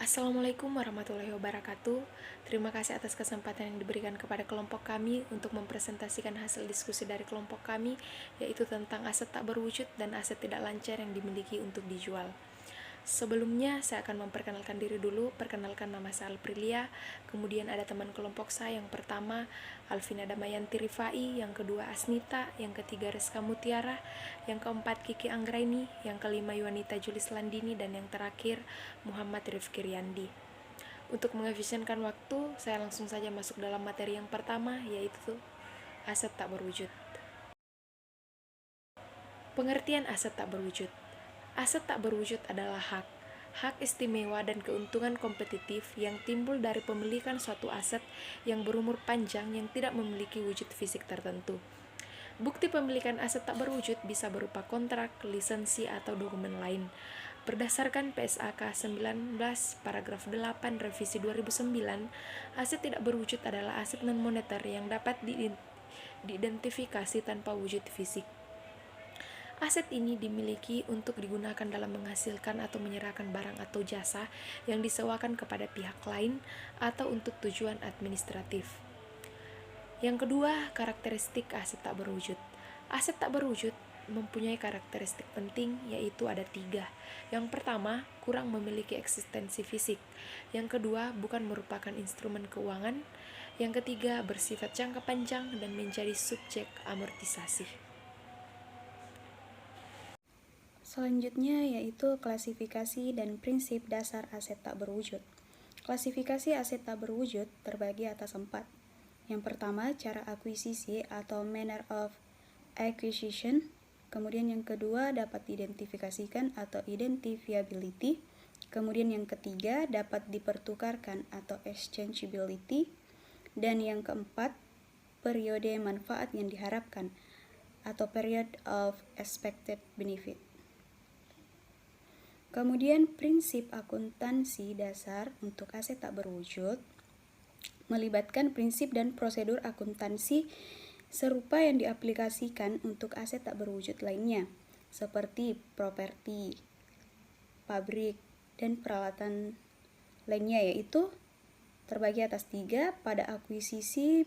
Assalamualaikum warahmatullahi wabarakatuh. Terima kasih atas kesempatan yang diberikan kepada kelompok kami untuk mempresentasikan hasil diskusi dari kelompok kami, yaitu tentang aset tak berwujud dan aset tidak lancar yang dimiliki untuk dijual. Sebelumnya, saya akan memperkenalkan diri dulu. Perkenalkan, nama saya Alprilia. Kemudian ada teman kelompok saya. Yang pertama, Alvina Damayanti Rifai. Yang kedua, Asnita. Yang ketiga, Reska Mutiara. Yang keempat, Kiki Anggraini. Yang kelima, Yuanita Julis Landini. Dan yang terakhir, Muhammad Rifki Riyandi. Untuk mengefisienkan waktu, saya langsung saja masuk dalam materi yang pertama, yaitu aset tak berwujud. Pengertian aset tak berwujud. Aset tak berwujud adalah hak istimewa dan keuntungan kompetitif yang timbul dari pemilikan suatu aset yang berumur panjang yang tidak memiliki wujud fisik tertentu. Bukti pemilikan aset tak berwujud bisa berupa kontrak, lisensi, atau dokumen lain. Berdasarkan PSAK 19 paragraf 8 revisi 2009, aset tidak berwujud adalah aset non-moneter yang dapat diidentifikasi tanpa wujud fisik. Aset ini dimiliki untuk digunakan dalam menghasilkan atau menyerahkan barang atau jasa yang disewakan kepada pihak lain atau untuk tujuan administratif. Yang kedua, karakteristik aset tak berwujud. Aset tak berwujud mempunyai karakteristik penting, yaitu ada 3. Yang pertama, kurang memiliki eksistensi fisik. Yang kedua, bukan merupakan instrumen keuangan. Yang ketiga, bersifat jangka panjang dan menjadi subjek amortisasi. Selanjutnya yaitu klasifikasi dan prinsip dasar aset tak berwujud. Klasifikasi aset tak berwujud terbagi atas 4. Yang pertama, cara akuisisi atau manner of acquisition. Kemudian yang kedua, dapat diidentifikasikan atau identifiability. Kemudian yang ketiga, dapat dipertukarkan atau exchangeability. Dan yang keempat, periode manfaat yang diharapkan atau period of expected benefit. Kemudian prinsip akuntansi dasar untuk aset tak berwujud melibatkan prinsip dan prosedur akuntansi serupa yang diaplikasikan untuk aset tak berwujud lainnya, seperti properti, pabrik, dan peralatan lainnya, yaitu terbagi atas 3. Pada akuisisi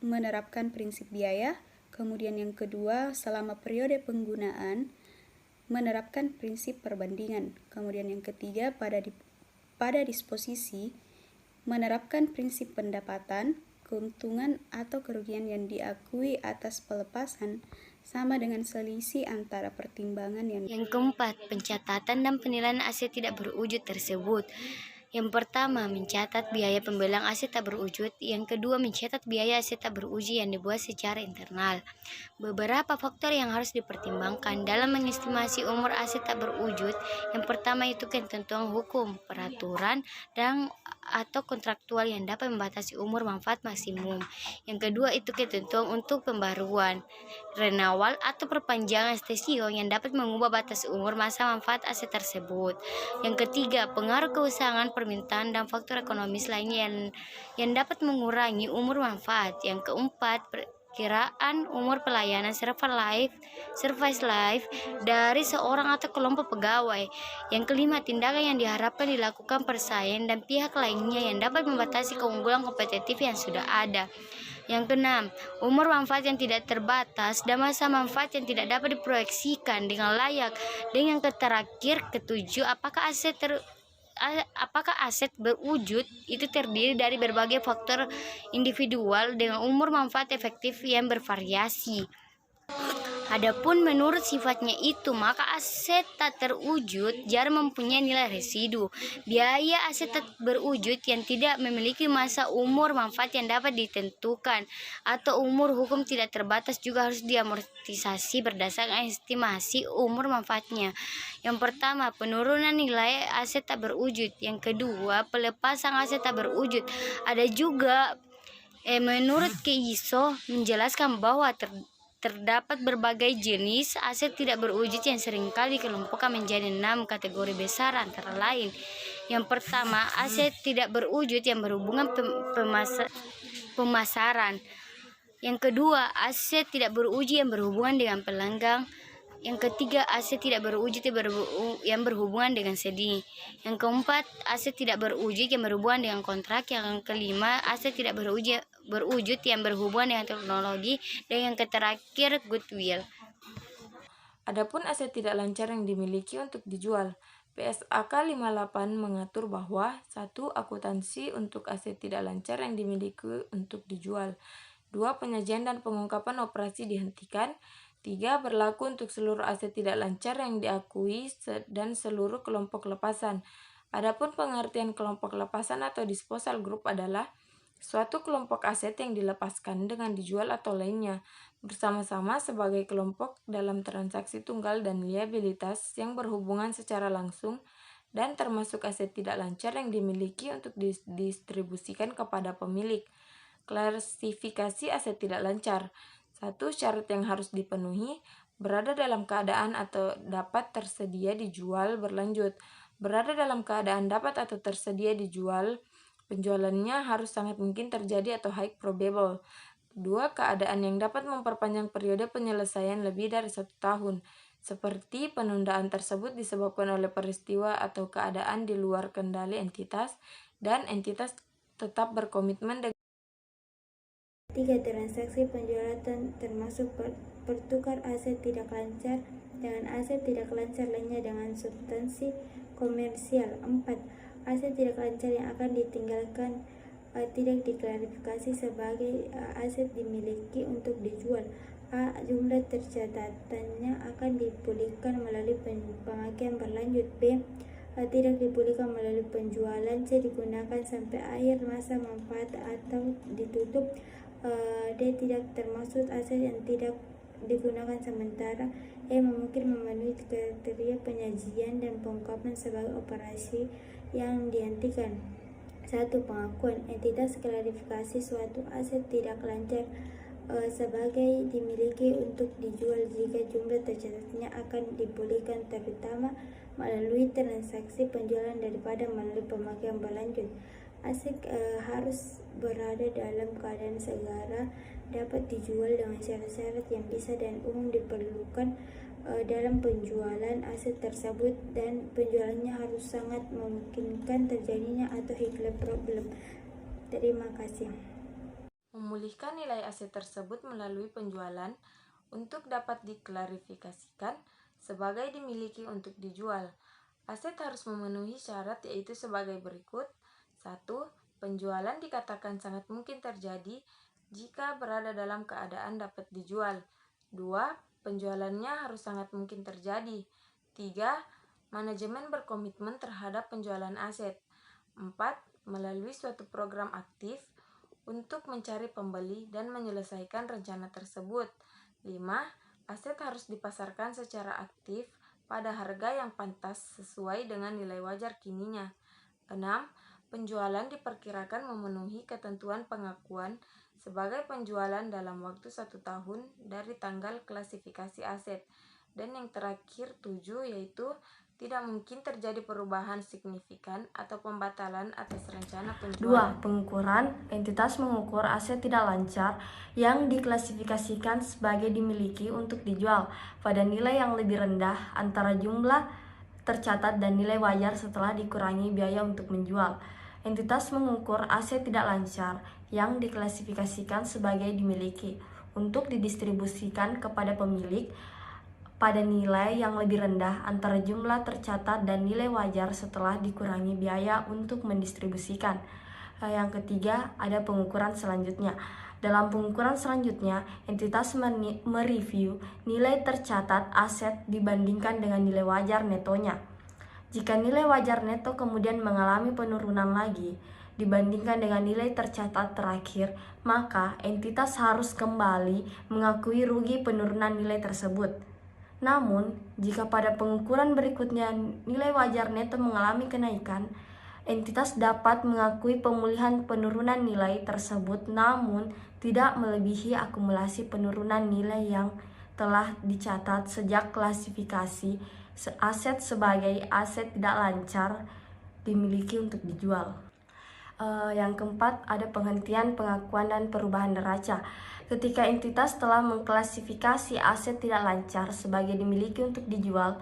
menerapkan prinsip biaya, kemudian yang kedua selama periode penggunaan menerapkan prinsip perbandingan. Kemudian yang ketiga, pada disposisi menerapkan prinsip pendapatan, keuntungan atau kerugian yang diakui atas pelepasan sama dengan selisih antara pertimbangan yang. Yang keempat, pencatatan dan penilaian aset tidak berwujud tersebut. Yang pertama, mencatat biaya pembelian aset tak berwujud. Yang kedua, mencatat biaya aset tak berwujud yang dibuat secara internal. Beberapa faktor yang harus dipertimbangkan dalam mengestimasi umur aset tak berwujud. Yang pertama itu ketentuan hukum, peraturan, dan atau kontraktual yang dapat membatasi umur manfaat maksimum. Yang kedua itu ketentuan untuk pembaruan, renewal atau perpanjangan stesio yang dapat mengubah batas umur masa manfaat aset tersebut. Yang ketiga, pengaruh keusahaan permintaan dan faktor ekonomis lainnya yang dapat mengurangi umur manfaat. Yang keempat, perkiraan umur pelayanan service life dari seorang atau kelompok pegawai. Yang kelima, tindakan yang diharapkan dilakukan persaing dan pihak lainnya yang dapat membatasi keunggulan kompetitif yang sudah ada. Yang keenam, umur manfaat yang tidak terbatas dan masa manfaat yang tidak dapat diproyeksikan dengan layak. Dan yang terakhir, ketujuh, apakah aset berwujud itu terdiri dari berbagai faktor individual dengan umur manfaat efektif yang bervariasi. Adapun menurut sifatnya itu, maka aset tak terwujud jarang mempunyai nilai residu. Biaya aset tak berwujud yang tidak memiliki masa umur manfaat yang dapat ditentukan atau umur hukum tidak terbatas juga harus diamortisasi berdasarkan estimasi umur manfaatnya. Yang pertama, penurunan nilai aset tak berwujud. Yang kedua, pelepasan aset tak berwujud. Ada juga menurut KISO menjelaskan bahwa terdapat berbagai jenis aset tidak berwujud yang seringkali dikelompokkan menjadi 6 kategori besar, antara lain. Yang pertama, aset tidak berwujud yang berhubungan pemasaran. Yang kedua, aset tidak berwujud yang berhubungan dengan Yang ketiga, aset tidak berwujud yang berhubungan dengan sedih. Yang keempat, aset tidak berwujud yang berhubungan dengan kontrak. Yang kelima, aset tidak berwujud yang berhubungan dengan teknologi. Dan yang terakhir, goodwill. Adapun aset tidak lancar yang dimiliki untuk dijual, PSAK 58 mengatur bahwa 1. Akuntansi untuk aset tidak lancar yang dimiliki untuk dijual. 2. Penyajian dan pengungkapan operasi dihentikan. 3. Berlaku untuk seluruh aset tidak lancar yang diakui dan seluruh kelompok lepasan. Adapun pengertian kelompok lepasan atau disposal group adalah suatu kelompok aset yang dilepaskan dengan dijual atau lainnya, bersama-sama sebagai kelompok dalam transaksi tunggal dan liabilitas yang berhubungan secara langsung dan termasuk aset tidak lancar yang dimiliki untuk didistribusikan kepada pemilik. Klasifikasi aset tidak lancar. 1. Syarat yang harus dipenuhi, berada dalam keadaan atau dapat tersedia dijual berlanjut. Berada dalam keadaan dapat atau tersedia dijual, penjualannya harus sangat mungkin terjadi atau high probable. 2. Keadaan yang dapat memperpanjang periode penyelesaian lebih dari 1 tahun, seperti penundaan tersebut disebabkan oleh peristiwa atau keadaan di luar kendali entitas, dan entitas tetap berkomitmen dengan 3. Transaksi penjualan termasuk pertukar aset tidak lancar dengan aset tidak lancar lainnya dengan substansi komersial. 4. Aset tidak lancar yang akan ditinggalkan tidak diklarifikasi sebagai aset dimiliki untuk dijual. A. Jumlah tercatatannya akan dipulihkan melalui pemakaian berlanjut. B. Tidak dipulihkan melalui penjualan. C. Digunakan sampai akhir masa manfaat atau ditutup. D. Tidak termasuk aset yang tidak digunakan sementara. E. Mungkin memenuhi kriteria penyajian dan pengungkapan sebagai operasi yang dihentikan. 1. Pengakuan entitas klarifikasi suatu aset tidak lancar sebagai dimiliki untuk dijual jika jumlah tercatatnya akan dipulihkan, terutama melalui transaksi penjualan daripada melalui pemakaian berlanjut. Aset harus berada dalam keadaan segera, dapat dijual dengan syarat-syarat yang bisa dan umum diperlukan dalam penjualan aset tersebut, dan penjualannya harus sangat memungkinkan terjadinya atau high problem. Terima kasih. Memulihkan nilai aset tersebut melalui penjualan untuk dapat diklarifikasikan sebagai dimiliki untuk dijual. Aset harus memenuhi syarat yaitu sebagai berikut. 1. Penjualan dikatakan sangat mungkin terjadi jika berada dalam keadaan dapat dijual. 2. Penjualannya harus sangat mungkin terjadi. 3. Manajemen berkomitmen terhadap penjualan aset. 4. Melalui suatu program aktif untuk mencari pembeli dan menyelesaikan rencana tersebut. 5. Aset harus dipasarkan secara aktif pada harga yang pantas sesuai dengan nilai wajar kininya. 6. Penjualan diperkirakan memenuhi ketentuan pengakuan sebagai penjualan dalam waktu 1 tahun dari tanggal klasifikasi aset. Dan yang terakhir 7, yaitu tidak mungkin terjadi perubahan signifikan atau pembatalan atas rencana penjualan. 2. Pengukuran. Entitas mengukur aset tidak lancar yang diklasifikasikan sebagai dimiliki untuk dijual pada nilai yang lebih rendah antara jumlah tercatat dan nilai wajar setelah dikurangi biaya untuk menjual. Entitas mengukur aset tidak lancar yang diklasifikasikan sebagai dimiliki untuk didistribusikan kepada pemilik pada nilai yang lebih rendah antara jumlah tercatat dan nilai wajar setelah dikurangi biaya untuk mendistribusikan. Yang ketiga, ada pengukuran selanjutnya. Dalam pengukuran selanjutnya, entitas mereview nilai tercatat aset dibandingkan dengan nilai wajar netonya. Jika nilai wajar neto kemudian mengalami penurunan lagi dibandingkan dengan nilai tercatat terakhir, maka entitas harus kembali mengakui rugi penurunan nilai tersebut. Namun, jika pada pengukuran berikutnya nilai wajar neto mengalami kenaikan, entitas dapat mengakui pemulihan penurunan nilai tersebut namun tidak melebihi akumulasi penurunan nilai yang telah dicatat sejak klasifikasi aset sebagai aset tidak lancar dimiliki untuk dijual. Yang keempat, ada penghentian, pengakuan, dan perubahan neraca. Ketika entitas telah mengklasifikasi aset tidak lancar sebagai dimiliki untuk dijual,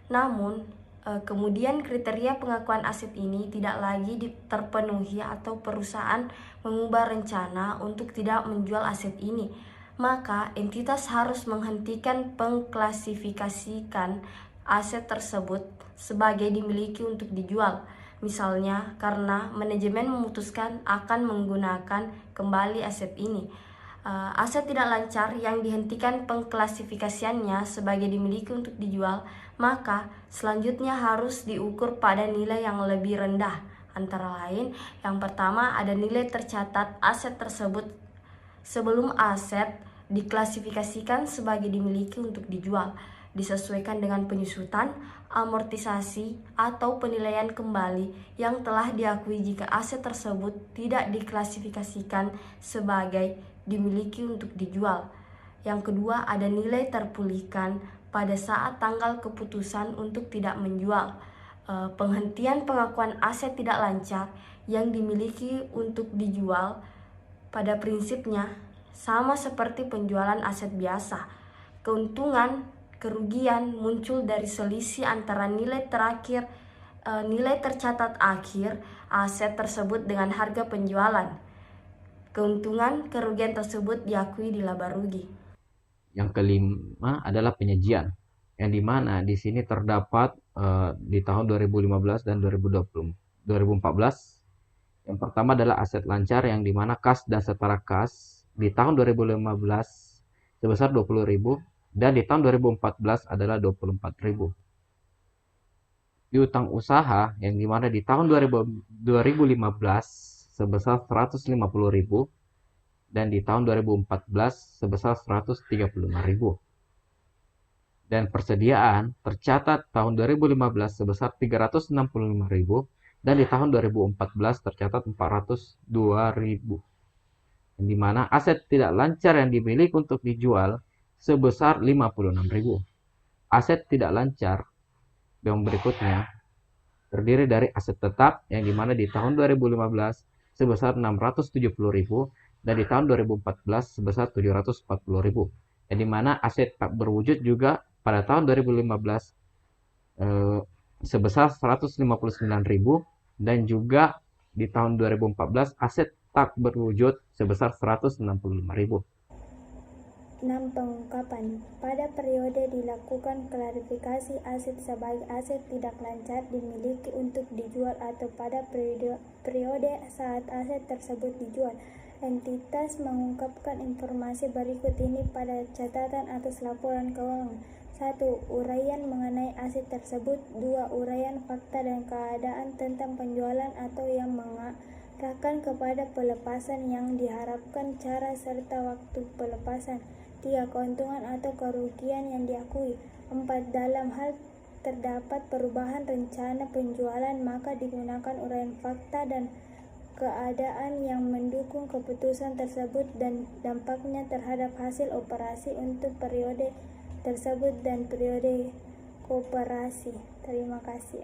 namun kemudian kriteria pengakuan aset ini tidak lagi terpenuhi atau perusahaan mengubah rencana untuk tidak menjual aset ini, maka entitas harus menghentikan pengklasifikasikan aset tersebut sebagai dimiliki untuk dijual. Misalnya karena manajemen memutuskan akan menggunakan kembali aset ini. Aset tidak lancar yang dihentikan pengklasifikasiannya sebagai dimiliki untuk dijual, maka selanjutnya harus diukur pada nilai yang lebih rendah. Antara lain, yang pertama ada nilai tercatat aset tersebut sebelum aset diklasifikasikan sebagai dimiliki untuk dijual, disesuaikan dengan penyusutan, amortisasi, atau penilaian kembali yang telah diakui jika aset tersebut tidak diklasifikasikan sebagai dimiliki untuk dijual. Yang kedua, ada nilai terpulihkan pada saat tanggal keputusan untuk tidak menjual. Penghentian pengakuan aset tidak lancar yang dimiliki untuk dijual pada prinsipnya sama seperti penjualan aset biasa. Keuntungan, kerugian muncul dari selisih antara nilai tercatat akhir aset tersebut dengan harga penjualan. Keuntungan, kerugian tersebut diakui di laba rugi. Yang kelima adalah penyajian, yang dimana di sini terdapat di tahun 2015 dan 2014. Yang pertama adalah aset lancar, yang dimana kas dan setara kas di tahun 2015 sebesar 20.000 dan di tahun 2014 adalah 24.000. Piutang usaha, yang dimana di tahun 2015 sebesar 150.000 dan di tahun 2014 sebesar 135.000. Dan persediaan tercatat tahun 2015 sebesar 365.000 dan di tahun 2014 tercatat 402.000. Di mana aset tidak lancar yang dimiliki untuk dijual sebesar 56.000. Aset tidak lancar yang berikutnya terdiri dari aset tetap, yang dimana di tahun 2015 sebesar 670.000 dan di tahun 2014 sebesar 740.000. Yang dimana aset tak berwujud juga pada tahun 2015 sebesar 159.000 dan juga di tahun 2014 aset tak berwujud sebesar 165.000. 6. Pengungkapan. Pada periode dilakukan klarifikasi aset sebagai aset tidak lancar dimiliki untuk dijual atau pada periode saat aset tersebut dijual, entitas mengungkapkan informasi berikut ini pada catatan atas laporan keuangan. 1. Uraian mengenai aset tersebut. 2. Uraian fakta dan keadaan tentang penjualan atau yang mengarahkan kepada pelepasan yang diharapkan, cara serta waktu pelepasan. 3. Keuntungan atau kerugian yang diakui. 4. Dalam hal terdapat perubahan rencana penjualan, maka digunakan uraian fakta dan keadaan yang mendukung keputusan tersebut dan dampaknya terhadap hasil operasi untuk periode tersebut dan periode kooperasi. Terima kasih.